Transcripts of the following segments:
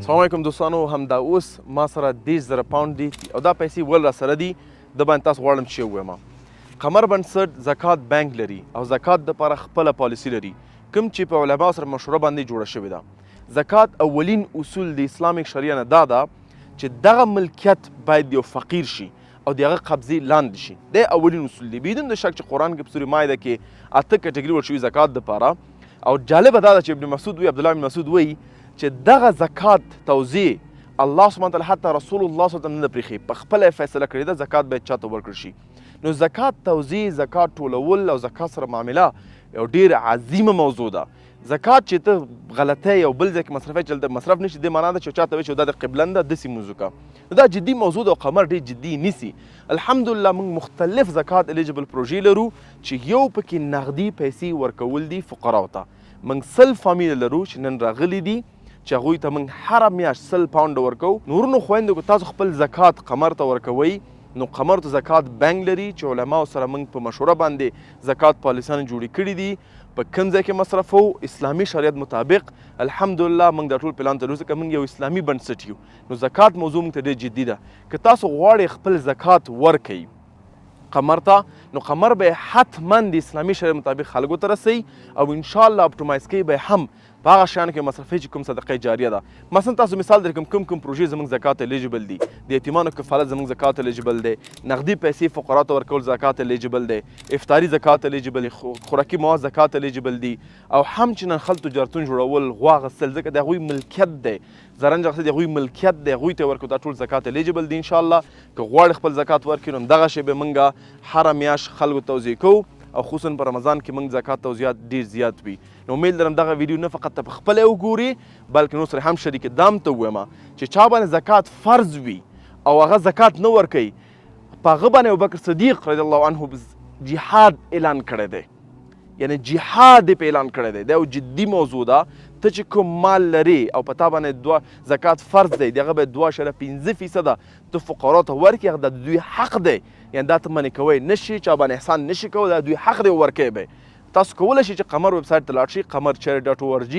السلام علیکم دوستانو، همدا اوس ما سره 10,000 پاونډ دي او دا پیسې ول را سره دي. د باندې تاسو غواړم چې ووایم قمر بنسټ زکات بانک لري او زکات دپاره خپله پالیسي لري کوم چې په علماو سره مشوره باندې جوړه شوې ده. زکات اولین اصول د اسلامیک شریعه نه دا ده چې دغه ملکیت باید یو فقیر شي او د هغه قبضې لاندې شي. دا اولین اصول دی بدون د شک چې قرآن کې په سورې مایده کې 8 کټګري ورشوي زکات دپاره. او جالبه دا ده چې ابن مسعود وی عبدالله بن مسعود وی چې دغه زکات توزیع الله سبحانه وتعالی حتی رسول الله صلی الله علیه وسلم نه پرېښي، په خپله فیصله کړې ده زکات باید چاته ورکړل شي. نو زکات توزیع، زکات ټولول او زکات سره معامله یو ډېر عظیمه موضوع ده. زکات چې ته غلطی یو بل ځای کې مصرفی چې دلته مصرف نشي، دې معنا ده چې چاته وایي چې دا د قبلن ده داسې مونځ وکړه. دا جدي موضوع ده او قمر ډېر جدي نیسي. الحمدلله موږ مختلف زکات الیجبل پروژې لرو چې یو پکې نغدي پیسې ورکول دي فقراو ته. موږ 100 فامیل لرو چې نن راغلي دي چې هغوی ته موږ هره میاشت 100 پاونډه ورکوو. نورونو خویندو که تاسو خپل زکات قمر ته ورکوئ نو قمر ته زکات بانک لري چې علماو سره موږ په مشوره باندې زکات پالیسیانې جوړې کړي دي. په کوم ځای کې مصرفو اسلامي شریعت مطابق. الحمدلله موږ دا ټول پلان ته لرو ځکه موږ یو اسلامي بنسټ یو. نو زکات موضوع موږ ته ډېر جدي ده. که تاسو غواړئ خپل زکات ورکئ قمر ته نو قمر به حتما د اسلامي شریعت مطابق خلکو ته رسوي او انشاءالله اپټومایز کوي به هم په هغه شیانو کې مصرفوي چې کوم صدقه جاریه ده. مثلا تاسو مثال درکړم کوم پروژې زموږ زکات الیجبل دي. د یتیمانو کفالت زموږ زکات الیجبل دی، نغدي پیسې فقراو ته ورکول زکات الیجبل دی، افطاري زکات الیجبل دی، خوراکي مواد زکات الیجبل دي، او هم چې نن خلک تجارتون جوړول غوا غسل ځکه د هغوی ملکیت دی، زرنج اخیستل د هغوی ملکیت دی، هغوی ته ورکړو دا ټول زکات الیجبل دي. انشاءالله که غواړې خپل زکات ورکړي نو دغه شی به موږ هره میاشت خلکو توزیع کوو او خصوصا په رمضان کې موږ زکات توزیعات ډېر زیات وي. نو امید لرم دغه ویډیو نه فقط ته په خپله وګوري بلکې نور سره هم شریک دام ته ووایم چې چا باندې زکات فرض وي او هغه زکات نه ورکوي په هغه باندې ابوبکر صدیق رضی الله عنه جهاد اعلان کړی دی. یعنی جهاد یې په اعلان کړی دی. دا یو جدي موضوع ده. ته چې کوم مال لرې او په تا باندې زکات فرض دی د هغه باید 2.5% ته فقراو ته ورکړي. هغه د دوی حق دی. یعنې دا ته منې کوی نشي، چا باندې احسان نشي کولی، دا دوی حق دی ورکوی به. تاسو کولی شئ چې قمر ویب سایټ ته لاړ شئ qamar.org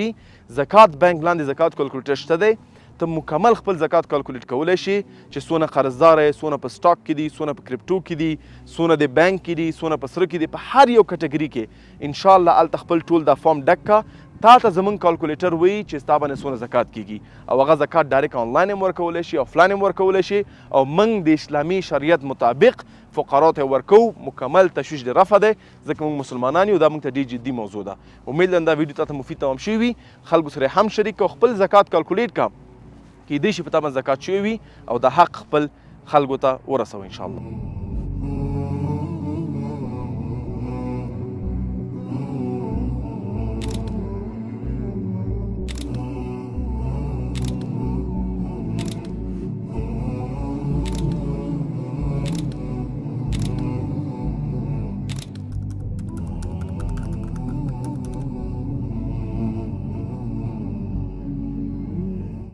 زکات بانک لاندې زکات کلکولیټر شته دی. ته مکمل خپل زکات کلکولیټ کولی شي چې څونه قرضدار یې، څونه په سټاک کې دي، څونه په کرپټو کې دي، څونه د بانک کې دي، څونه په سره کې دي، په هر یو کټګري کې انشاءالله هلته خپل ټول دا فارم ډک کړه. تا ته زموږ کالکولیټر وایي چې ستا باندې څونه زکات کیږي او هغه زکات ډایرکټ آنلاین هم ورکولی شي، آفلاین هم ورکولی شي او موږ د اسلامي شریعت مطابق فقراو ته ورکوو. مکمل تشویش د رفع دی ځکه موږ مسلمانان یو. دا موږ ته ډېر جدي موضوع ده. امید لرم دا ویډیو تاته مفید تمام شوي وي. خلکو سره هم شریک کړه، خپل زکات کالکولیټ کړه، کیدای شي په تا باندې زکات شوی وي او د حق خپل خلکو ته ورسوئ انشاءالله.